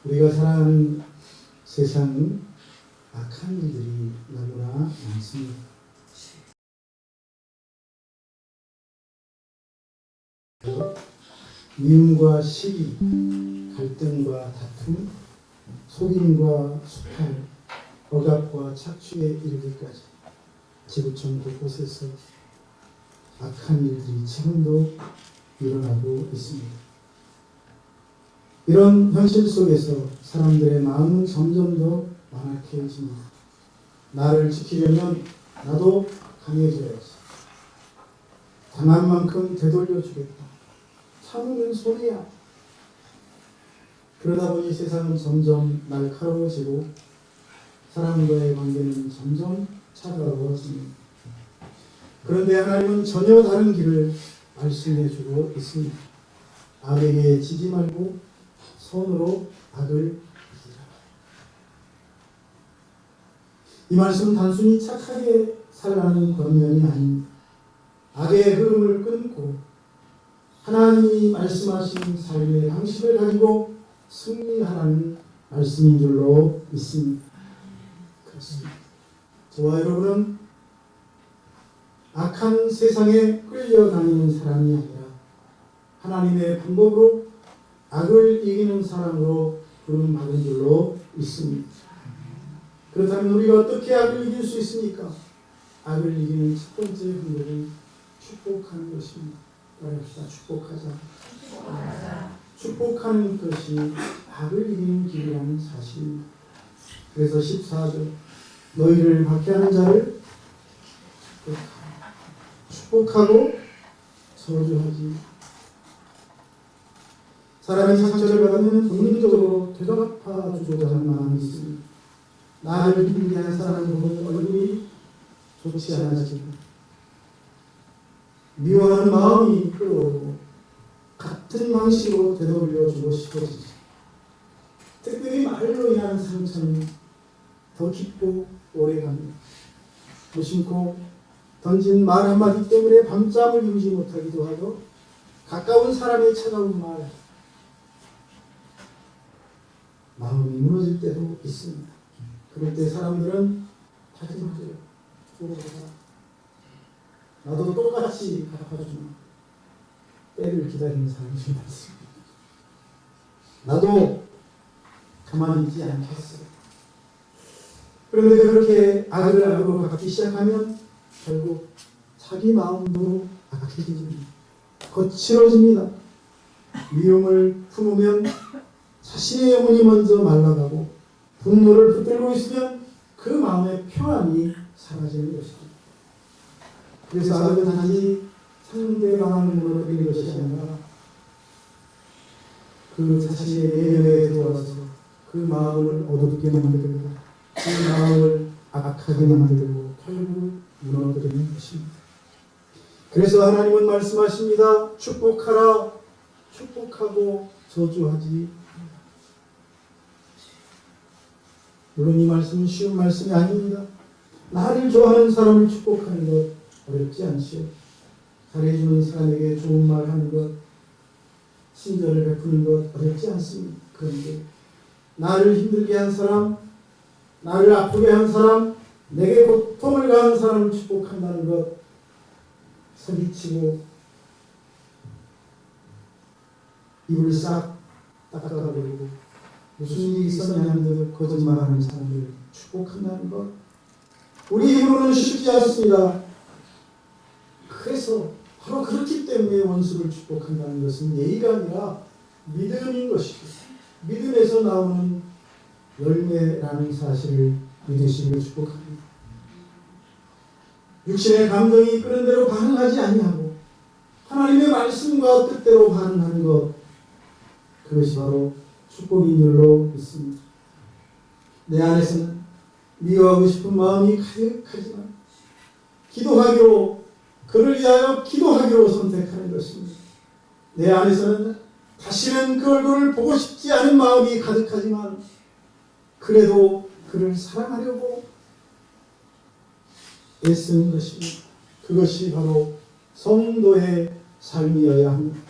우리가 살아가는 세상은 악한 일들이 너무나 많습니다. 미움과 시기, 갈등과 다툼, 속임과 수탈, 억압과 착취에 이르기까지 지구촌 곳곳에서 악한 일들이 지금도 일어나고 있습니다. 이런 현실 속에서 사람들의 마음은 점점 더 완악해집니다. 나를 지키려면 나도 강해져야지. 당한 만큼 되돌려주겠다. 참으면 손해야. 그러다 보니 세상은 점점 날카로워지고 사람과의 관계는 점점 차가워집니다. 그런데 하나님은 전혀 다른 길을 말씀해주고 있습니다. 악에게 지지 말고 손으로 악을 이기라. 이 말씀은 단순히 착하게 살라는 권면이 아닙니다. 악의 흐름을 끊고 하나님이 말씀하신 삶의 방식을 가지고 승리하라는 말씀인 줄로 믿습니다. 그렇습니다. 저와 여러분은 악한 세상에 끌려다니는 사람이 아니라 하나님의 방법으로 악을 이기는 사람으로 부름받은 줄로 믿습니다. 그렇다면 우리가 어떻게 악을 이길 수 있습니까? 악을 이기는 첫 번째 방법은 축복하는 것입니다. 따라합시다. 축복하자. 축복하는 것이 악을 이기는 길이라는 사실입니다. 그래서 14절 너희를 박해하는 자를 축복하고 저주하지. 사람이 상처를 받으면 본능적으로 되돌아파 주고자 하는 마음이 있습니다. 나를 힘들게 한 사람을 보면 얼굴이 좋지 않아지고 미워하는 마음이 끌어오고 같은 방식으로 되돌려주고 싶어지죠. 특별히 말로 인한 상처는 더 깊고 오래갑니다. 무심코 던진 말 한마디 때문에 밤잠을 이루지 못하기도 하고 가까운 사람의 차가운 말 마음이 무너질 때도 있습니다. 그럴 때 사람들은 다짐하죠. 나도 똑같이 갚아주마. 때를 기다리는 사람들이 많습니다. 나도 가만히 있지 않겠어. 그런데 그렇게 악을 악으로 갚기 시작하면 결국 자기 마음도 악해집니다. 거칠어집니다. 미움을 품으면 자신의 영혼이 먼저 말라가고 분노를 붙들고 있으면 그 마음의 평안이 사라지는 것입니다. 그래서 악은 단지 상대방을 무너뜨리는 것이 아니라 그 자신의 내면에 들어와서 그 마음을 어둡게 만들고 그 마음을 악하게 만들고 결국 무너뜨리는 것입니다. 그래서 하나님은 말씀하십니다. 축복하라. 축복하고 저주하지. 물론 이 말씀은 쉬운 말씀이 아닙니다. 나를 좋아하는 사람을 축복하는 것 어렵지 않지요. 잘해주는 사람에게 좋은 말 하는 것, 친절을 베푸는 것 어렵지 않습니다. 그런데 나를 힘들게 한 사람, 나를 아프게 한 사람, 내게 고통을 가한 사람을 축복한다는 것, 사기치고 입을 싹 닦아버리고 무슨 일이 있었냐는 듯 거짓말하는 사람을 축복한다는 것, 우리 힘으로는 쉽지 않습니다. 그래서 바로 그렇기 때문에 원수를 축복한다는 것은 예의가 아니라 믿음인 것이고 믿음에서 나오는 열매라는 사실을 믿으시기를 축복합니다. 육신의 감정이 이끄는 대로 반응하지 아니하고 하나님의 말씀과 뜻대로 반응하는 것, 그것이 바로 축복인 줄로 믿습니다. 내 안에서는 미워하고 싶은 마음이 가득하지만 기도하기로, 그를 위하여 기도하기로 선택하는 것입니다. 내 안에서는 다시는 그 얼굴을 보고 싶지 않은 마음이 가득하지만 그래도 그를 사랑하려고 애쓰는 것입니다. 그것이 바로 성도의 삶이어야 합니다.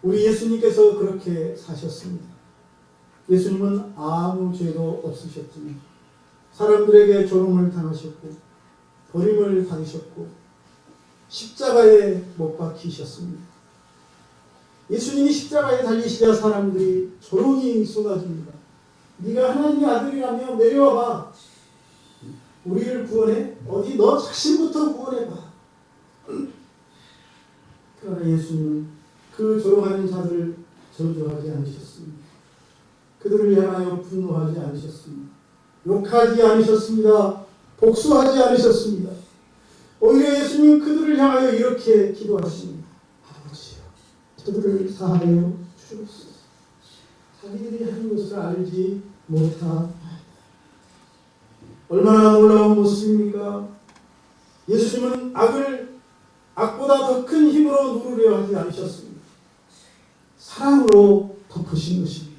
우리 예수님께서 그렇게 사셨습니다. 예수님은 아무 죄도 없으셨지만 사람들에게 조롱을 당하셨고 버림을 받으셨고 십자가에 못 박히셨습니다. 예수님이 십자가에 달리시자 사람들이 조롱이 쏟아집니다. 네가 하나님의 아들이라며 내려와봐. 우리를 구원해? 어디 너 자신부터 구원해봐. 그러나 예수님은 그 조롱하는 자들을 저주하지 않으셨습니다. 그들을 향하여 분노하지 않으셨습니다. 욕하지 않으셨습니다. 복수하지 않으셨습니다. 오히려 예수님은 그들을 향하여 이렇게 기도하십니다. 아버지여, 저들을 사하여 주옵소서. 자기들이 하는 것을 알지 못하. 얼마나 놀라운 모습입니까? 예수님은 악보다 더 큰 힘으로 누르려 하지 않으셨습니다. 사랑으로 덮으신 것입니다.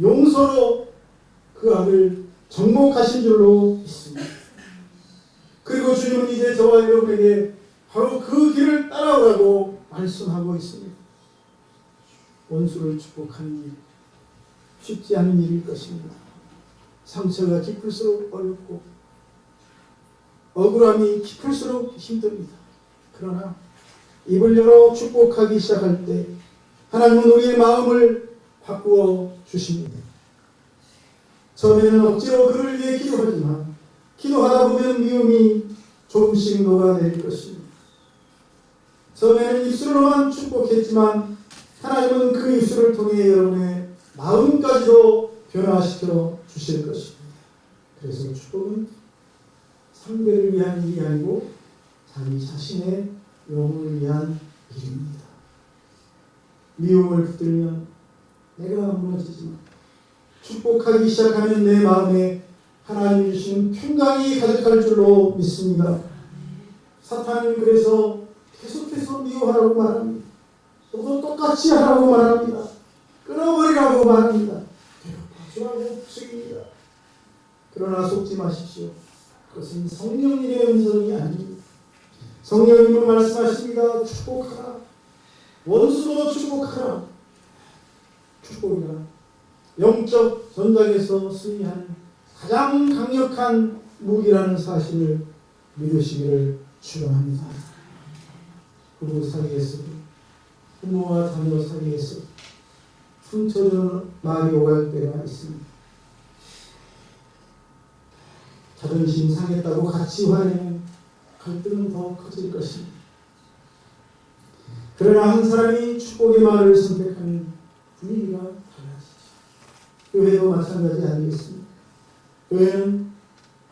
용서로 그 악을 정복하신 줄로 믿습니다. 그리고 주님은 이제 저와 여러분에게 바로 그 길을 따라오라고 말씀하고 있습니다. 원수를 축복하는 일, 쉽지 않은 일일 것입니다. 상처가 깊을수록 어렵고 억울함이 깊을수록 힘듭니다. 그러나 입을 열어 축복하기 시작할 때 하나님은 우리의 마음을 바꾸어 주십니다. 처음에는 억지로 그를 위해 기도하지만 기도하다 보면 미움이 조금씩 녹아내릴 것입니다. 처음에는 입술로만 축복했지만 하나님은 그 입술을 통해 여러분의 마음까지도 변화시켜 주실 것입니다. 그래서 축복은 상대를 위한 일이 아니고 자기 자신의 영혼을 위한 일입니다. 미움을 붙들면 내가 무너지지만 축복하기 시작하면 내 마음에 하나님 주시는 평강이 가득할 줄로 믿습니다. 사탄은 그래서 계속해서 미워하라고 말합니다. 또 똑같이 하라고 말합니다. 끊어버리라고 말합니다. 괴롭혀주라고 부탁입니다. 그러나 속지 마십시오. 그것은 성령님의 음성이 아닙니다. 성령님은 말씀하십니다. 축복하라. 원수도 축복하라. 축복이란 영적 전장에서 승리하는 가장 강력한 무기라는 사실을 믿으시기를 축원합니다. 부부 사이에서도 부모와 자녀 사이에서 상처 주는 말이 오갈 때가 있습니다. 자존심 상했다고 같이 화내면 갈등은 더 커질 것입니다. 그러나 한 사람이 축복의 말을 선택하면 분위기가 달라지죠. 교회도 마찬가지 아니겠습니까? 교회는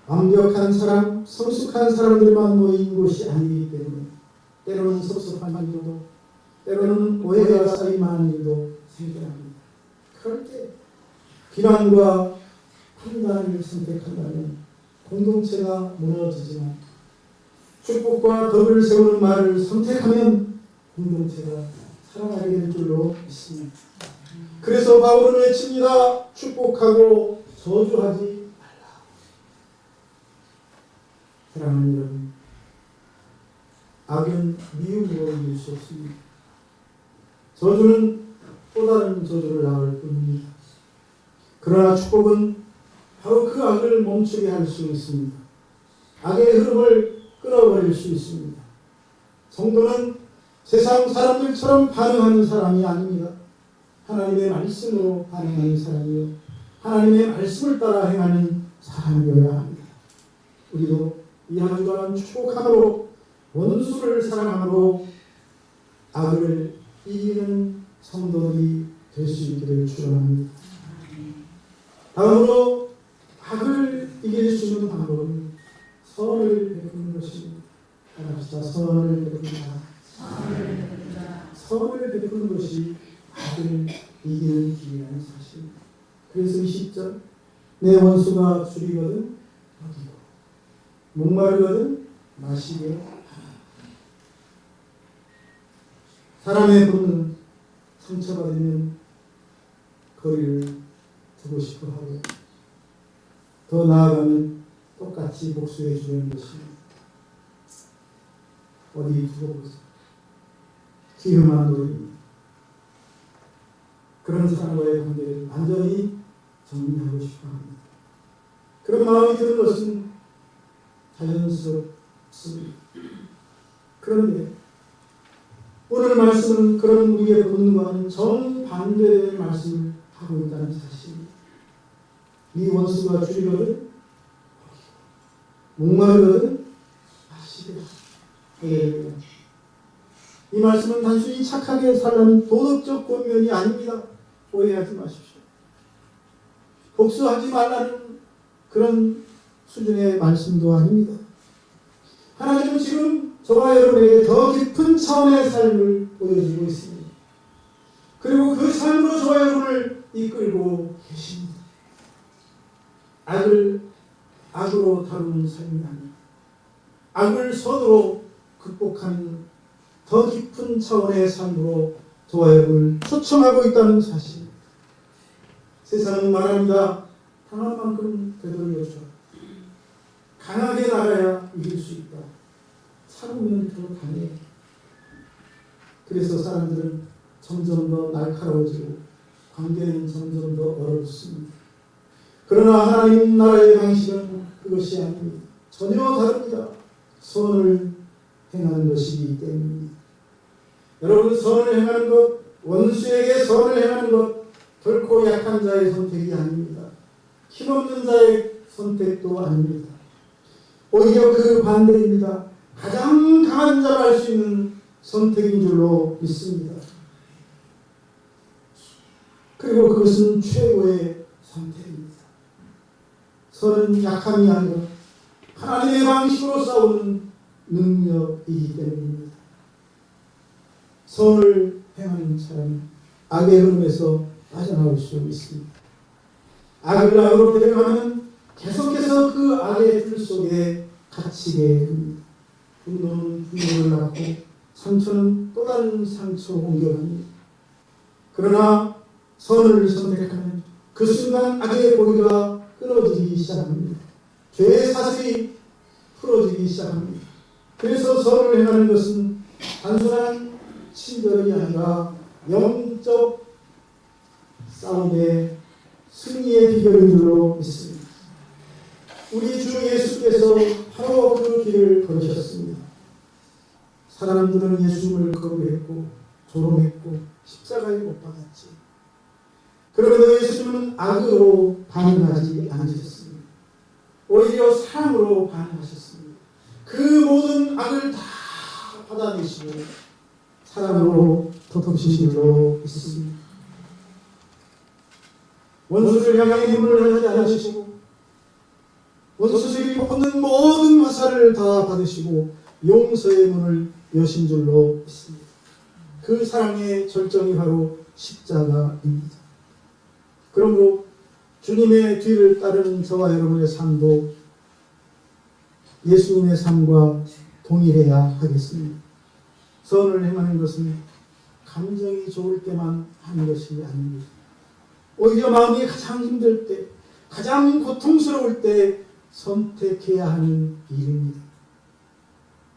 완벽한 사람, 성숙한 사람들만 모인 곳이 아니기 때문에 때로는 섭섭한 일도, 때로는 오해가 쌓일 만한 일도 생겨납니다. 그럴 때 비난과 판단을 선택한다면 공동체가 무너지지만 축복과 덕을 세우는 말을 선택하면 공동체가 살아가게 될 줄로 믿습니다. 그래서 바울은 외칩니다. 축복하고 저주하지 말라. 사랑하는 여러분, 악은 미움으로 이길 수 없습니다. 저주는 또 다른 저주를 낳을 뿐입니다. 그러나 축복은 바로 그 악을 멈추게 할 수 있습니다. 악의 흐름을 끊어버릴 수 있습니다. 성도는 세상 사람들처럼 반응하는 사람이 아닙니다. 하나님의 말씀으로 반응하는 사람이요, 하나님의 말씀을 따라 행하는 사람이어야 합니다. 우리도 이 한 주간 축복함으로, 원수를 사랑함으로 악을 이기는 성도들이 될 수 있기를 축원합니다. 다음으로 악을 이길 수 있는 방법은 선을 베푸는 것입니다. 따라합시다. 선을 베푼다. 선을 베푸는 것이 악을 이기는 길이라는 사실입니다. 그래서 20절, 내 원수가 줄이거든 먹이고 목마르거든 마시게 하라. 사람의 본능은 상처받으면 거리를 두고 싶어 하고 더 나아가면 똑같이 복수해 주는 것입니다. 어디 두고 보세요. 기흠한 노래입니다. 그런 사람과의 관계를 완전히 정리하고 싶어 합니다. 그런 마음이 드는 것은 자연스럽습니다. 그런데 오늘 말씀은 그런 우리의 본능과는 정반대의 말씀을 하고 있다는 사실입니다. 네 원수가 줄이거든 목마르거든 마시되. 이 말씀은 단순히 착하게 살라는 도덕적 권면이 아닙니다. 오해하지 마십시오. 복수하지 말라는 그런 수준의 말씀도 아닙니다. 하나님은 지금 저와 여러분에게 더 깊은 차원의 삶을 보여주고 있습니다. 그리고 그 삶으로 저와 여러분을 이끌고 계십니다. 악을 악으로 다루는 삶이 아닙니다. 악을 선으로 극복하는 더 깊은 차원의 삶으로 저와 여러분을 초청하고 있다는 사실. 세상은 말합니다. 강한 만큼 되돌려줘. 강하게 나가야 이길 수 있다. 참으면 더 강해. 그래서 사람들은 점점 더 날카로워지고 관계는 점점 더 어렵습니다. 그러나 하나님 나라의 방식은 그것이 아닙니다. 전혀 다릅니다. 선을 행하는 것이기 때문입니다. 여러분, 선을 행하는 것, 원수에게 선을 행하는 것, 결코 약한 자의 선택이 아닙니다. 힘없는 자의 선택도 아닙니다. 오히려 그 반대입니다. 가장 강한 자가 할 수 있는 선택인 줄로 믿습니다. 그리고 그것은 최고의 선택입니다. 선은 약함이 아니라 하나님의 방식으로 싸우는 능력이기 때문입니다. 선을 행하는 사람은 악의 흐름에서 빠져나올 수 있습니다. 악을 악으로 대응하면 계속해서 그 악의 틀 속에 갇히게 됩니다. 분노는 분노를 낳고 상처는 또 다른 상처로 공격합니다. 그러나 선을 선택하면 그 순간 악의 고리가 끊어지기 시작합니다. 죄의 사슬이 풀어지기 시작합니다. 그래서 선을 행하는 것은 단순한 친절이 아니라 영적 싸움의 승리의 비결인 줄로 믿습니다. 우리 주 예수께서 바로 그 길을 걸으셨습니다. 사람들은 예수님을 거부했고 조롱했고 십자가에 못 박았지. 그러면서 예수님은 악으로 반응하지 않으셨습니다. 오히려 사랑으로 반응하셨습니다. 그 모든 악을 다 받아내시고 사랑으로 덮으신 줄로 믿습니다. 원수를 향해 문을 하지 않으시고 원수들이 뻗는 모든 화살을 다 받으시고 용서의 문을 여신 줄로 믿습니다. 그 사랑의 절정이 바로 십자가입니다. 그러므로 주님의 뒤를 따르는 저와 여러분의 삶도 예수님의 삶과 동일해야 하겠습니다. 선을 행하는 것은 감정이 좋을 때만 하는 것이 아닙니다. 오히려 마음이 가장 힘들 때, 가장 고통스러울 때 선택해야 하는 일입니다.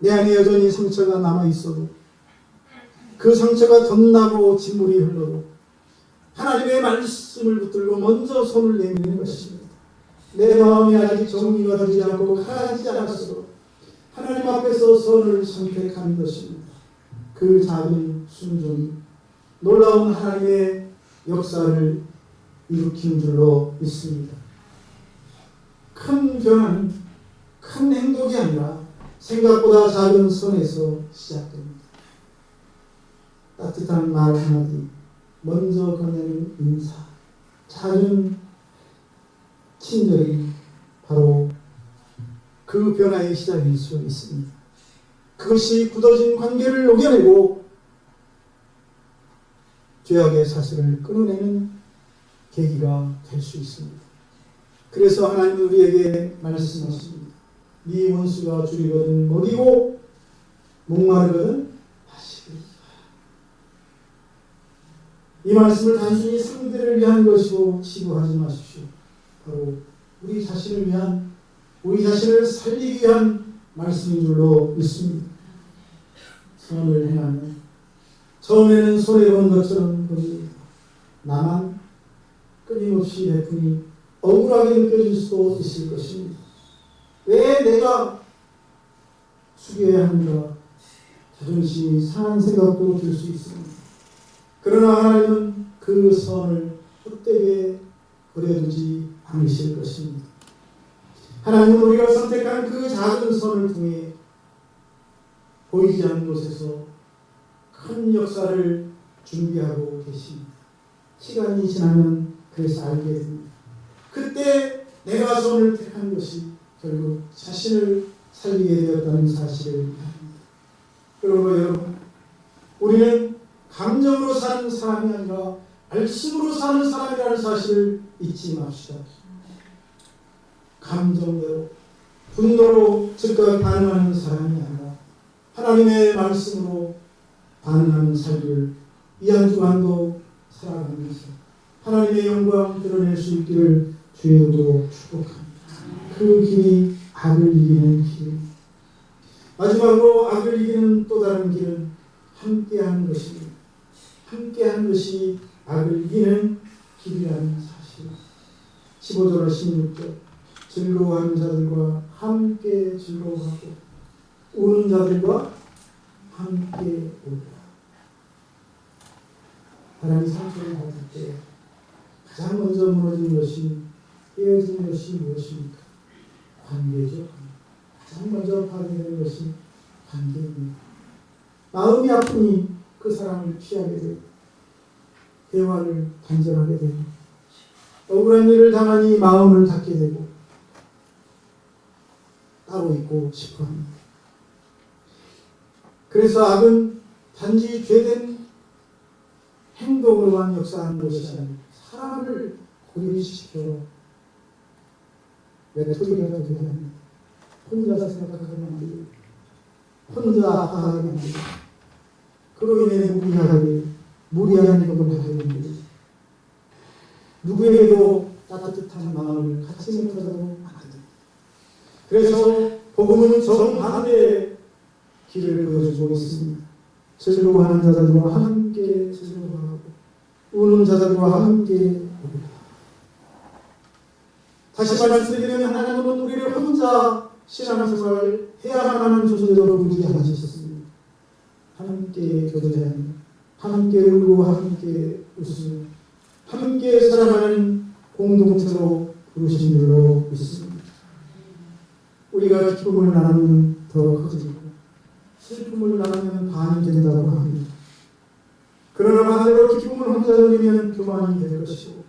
내 안에 여전히 상처가 남아있어도 그 상처가 덧나고 진물이 흘러도 하나님의 말씀을 붙들고 먼저 손을 내미는 것입니다. 내 마음이 아직 정리가 되지 않고 가라앉지 않았어도 하나님 앞에서 선을 선택하는 것입니다. 그 작은 순종이 놀라운 하나님의 역사를 일으킨 줄로 믿습니다. 큰 변화는 큰 행동이 아니라 생각보다 작은 선에서 시작됩니다. 따뜻한 말 한마디, 먼저 건네는 인사, 작은 친절이 바로 그 변화의 시작일 수 있습니다. 그것이 굳어진 관계를 녹여내고 죄악의 사슬을 끊어내는 계기가 될 수 있습니다. 그래서 하나님은 우리에게 말씀하십니다. 네 원수가 줄이거든 먹이고 목마르거든 마시고. 이 말씀을 단순히 상대를 위한 것이고 치부하지 마십시오. 바로 우리 자신을 위한, 우리 자신을 살리기 위한 말씀인 줄로 믿습니다. 선을 행하면 처음에는 손해본 것처럼 보입니다. 나만 끊임없이 베푸니 억울하게 느껴질 수도 있을 것입니다. 왜 내가 숙여야 하는가 자존심이 상한 생각도 들 수 있습니다. 그러나 하나님은 그 선을 헛되게 버려두지 않으실 것입니다. 하나님은 우리가 선택한 그 작은 선을 통해 보이지 않는 곳에서 큰 역사를 준비하고 계십니다. 시간이 지나면 그래서 알게 됩니다. 그때 내가 선을 택한 것이 결국 자신을 살리게 되었다는 사실을 합니다. 그러므로 여러분, 우리는 감정으로 사는 사람이 아니라 말씀으로 사는 사람이라는 사실을 잊지 맙시다. 감정대로 분노로 즉각 반응하는 사람이 아니라 하나님의 말씀으로 반응하는 삶을 이 한 주간도 살아가면서 하나님의 영광 드러낼 수 있기를 주의 이름으로 축복합니다. 그 길이 악을 이기는 길입니다. 마지막으로 악을 이기는 또 다른 길은 함께하는 것입니다. 함께하는 것이 악을 이기는 길이라는 사실. 15절과 16절 즐거워하는 자들과 함께 즐거워하고 우는 자들과 함께 우리라. 하나님 상처를 받을 때 가장 먼저 무너진 것이 깨어진 것이 무엇입니까? 관계죠. 가장 먼저 파괴되는 것이 관계입니다. 마음이 아프니 그 사람을 피하게 되고 대화를 단절하게 되고 억울한 일을 당하니 마음을 닫게 되고 따로 있고 싶어합니다. 그래서 악은 단지 죄된 행동으로만 역사하는 것이 아니라 사람을 고립시켜 외톨이가 되게 합니다. 혼자 생각하게 만들고 혼자 아파하게 만들고 그로 인해 무리한 행동을 하게 만들고 누구에게도 따뜻한 마음을 갖지 못하도록 만듭니다. 그래서 복음은 정반대의 길을 보여주고 있습니다. 즐거워하는 자들과 함께 즐거워하고 우는 자들과 함께 우리라. 다시 말씀드리면 하나님은 우리를 혼자 신앙생활을 해야만 하는 존재로 부르지 않으셨습니다. 함께 교제하며 함께 울고 함께 웃으며 함께 살아가는 공동체로 부르신 줄로 믿습니다. 우리가 기쁨을 나누면 더 커지고 슬픔을 나누면 반이 된다고 합니다. 그러나 반대로 기쁨을 혼자 누리면 교만이 될 것이고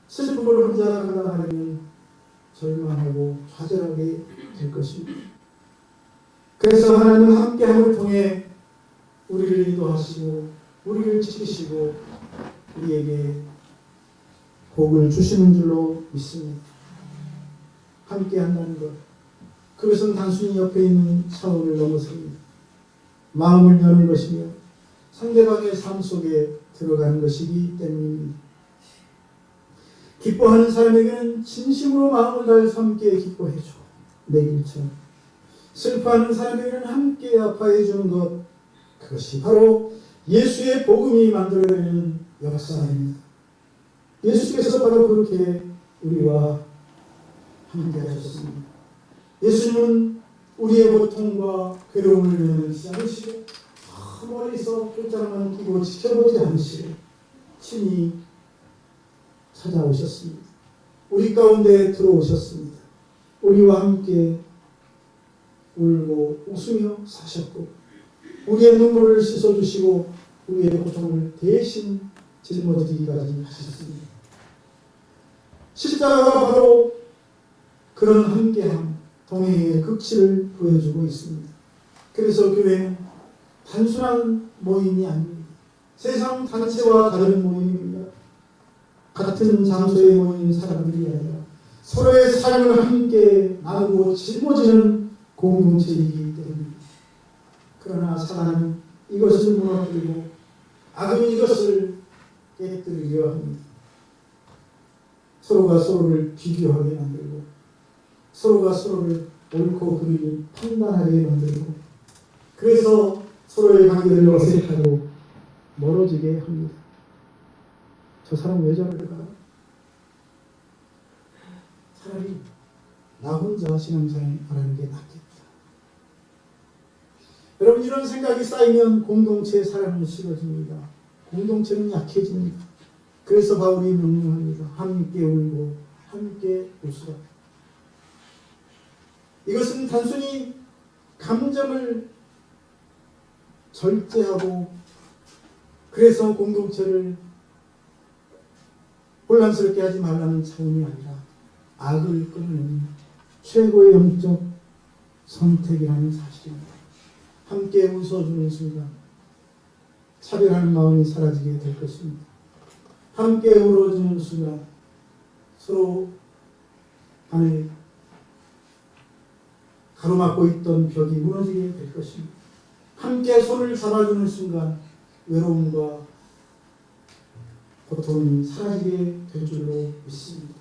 슬픔을 혼자 감당하려면 절망하고 좌절하게 될 것입니다. 그래서 하나님은 함께함을 통해 우리를 인도하시고 우리를 지키시고 우리에게 복을 주시는 줄로 믿습니다. 함께한다는 것, 그것은 단순히 옆에 있는 차원을 넘어섭니다. 마음을 여는 것이며 상대방의 삶 속에 들어가는 것이기 때문입니다. 기뻐하는 사람에게는 진심으로 마음을 다해서 함께 기뻐해줘. 내 길처럼. 슬퍼하는 사람에게는 함께 아파해 주는 것, 그것이 바로 예수의 복음이 만들어내는 역사입니다. 예수께서 바로 그렇게 우리와 함께 하셨습니다. 예수님은 우리의 고통과 괴로움을 내놓지 않으시고 멀리서 끝장만 끼고 지켜보지 않으시고 친히 찾아오셨습니다. 우리 가운데 들어오셨습니다. 우리와 함께 울고 웃으며 사셨고 우리의 눈물을 씻어주시고 우리의 고통을 대신 짊어지기까지 하셨습니다. 십자가가 바로 그런 함께함, 동행의 극치를 보여주고 있습니다. 그래서 교회는 단순한 모임이 아닙니다. 세상 단체와 다른 모임입니다. 같은 장소에 모인 사람들이 아니라 서로의 삶을 함께 나누고 짊어지는 공동체이기 때문입니다. 그러나 사단은 이것을 무너뜨리고 악은 이것을 깨뜨리려 합니다. 서로가 서로를 비교하게 만들고 서로가 서로를 옳고 그르를 판단하게 만들고 그래서 서로의 관계를 어색하고 멀어지게 합니다. 저 사람 왜 저럴까? 차라리 나 혼자 신앙생활하는 게 낫겠다. 여러분, 이런 생각이 쌓이면 공동체의 사랑은 식어집니다. 공동체는 약해집니다. 그래서 바울이 명령합니다. 함께 울고 함께 웃으라. 이것은 단순히 감정을 절제하고 그래서 공동체를 혼란스럽게 하지 말라는 차원이 아니라 악을 끊는 최고의 영적 선택이라는 사실입니다. 함께 웃어주는 순간 차별하는 마음이 사라지게 될 것입니다. 함께 울어주는 순간 서로 안에 가로막고 있던 벽이 무너지게 될 것입니다. 함께 손을 잡아주는 순간 외로움과 고통이 사라지게 될 줄로 믿습니다.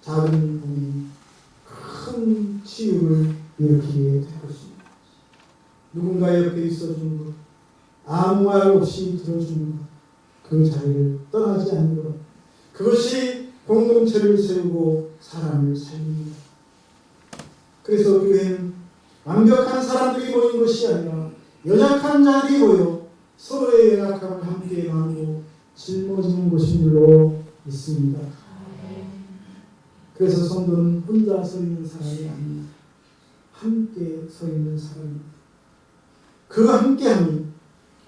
작은 몸이 큰 치유를 일으키게 될 것입니다. 누군가 옆에 있어주는 것, 아무 말 없이 들어주는 것, 그 자리를 떠나지 않는 것, 그것이 공동체를 세우고 사람을 살립니다. 그래서 교회는 완벽한 사람들이 모인 것이 아니라 연약한 자들이 모여 서로의 연약함을 함께 나누고 짊어지는 것인 줄로 믿습니다. 그래서 성도는 혼자 서 있는 사람이 아닙니다. 함께 서 있는 사람입니다. 그 함께함이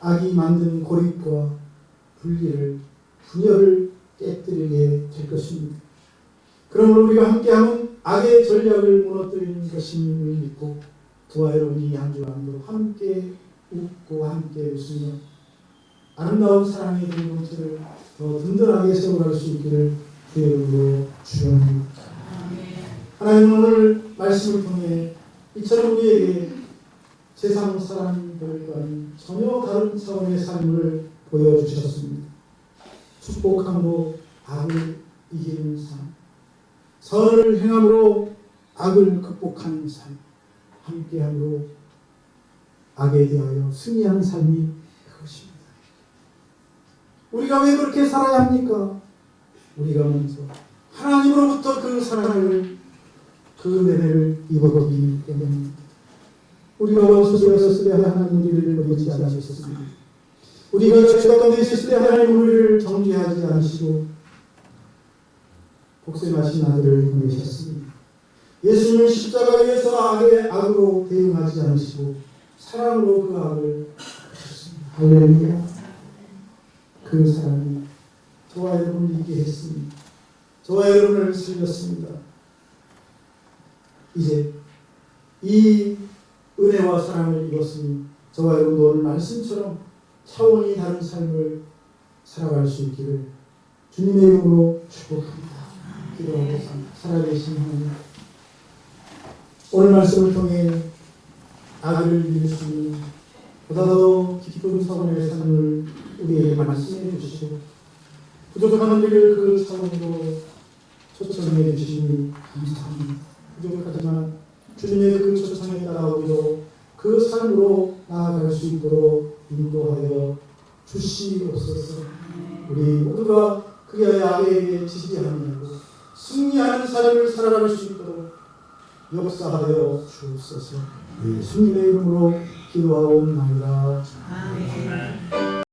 악이 만든 고립과 분열을 깨뜨리게 될 것입니다. 그러므로 우리가 함께하면 악의 전략을 무너뜨리는 것임을 믿고 저와 여러분이 한 주 안으로 함께 웃고 함께 웃으며 아름다운 사랑의 공동체를 더 든든하게 세워갈 수 있기를 주의 이름으로 축원합니다. 하나님, 오늘 말씀을 통해 이처럼 우리에게 세상 사람들과는 전혀 다른 차원의 삶을 보여주셨습니다. 축복함으로 악을 이기는 삶, 선을 행함으로 악을 극복하는 삶, 함께함으로 악에 대하여 승리하는 삶이 그것입니다. 우리가 왜 그렇게 살아야 합니까? 우리가 먼저 하나님으로부터 그 사랑을, 그 은혜를 입어보기 때문입니다. 우리가 원수되었을 때 하나님 우리를 버리지 않으셨습니다. 우리가 죄 가운데 있을 때 하나님 우리를 정죄하지 않으시고 복수하신 아들을 보내셨습니다. 예수님은 십자가에서 악의 악으로 대응하지 않으시고 사랑으로 그 악을 하셨습니다. 할렐루야. 그 사랑이 저와 여러분을 이기게 했습니다. 저와 여러분을 살렸습니다. 이제 이 은혜와 사랑을 입었으니 저와 여러분도 오늘 말씀처럼 차원이 다른 삶을 살아갈 수 있기를 주님의 이름으로 축복합니다. 기도하고 살아계신 하나님, 오늘 말씀을 통해 악을 이길 수 있는 보다 더 깊은 차원의 삶을 우리에게 말씀해 주시고 부족한 우리를 그 차원으로 초청해 주시니 감사합니다. 부족하지만 주님의 그 초청에 따라오기로 그 삶으로 나아갈 수 있도록 인도하여 주시옵소서. 우리 모두가 그의 악에게 지지 아니하고 승리하는 삶을 살아갈 수 있도록 역사하여 주옵소서. 예수님의 이름으로 기도하옵나이다. 아멘.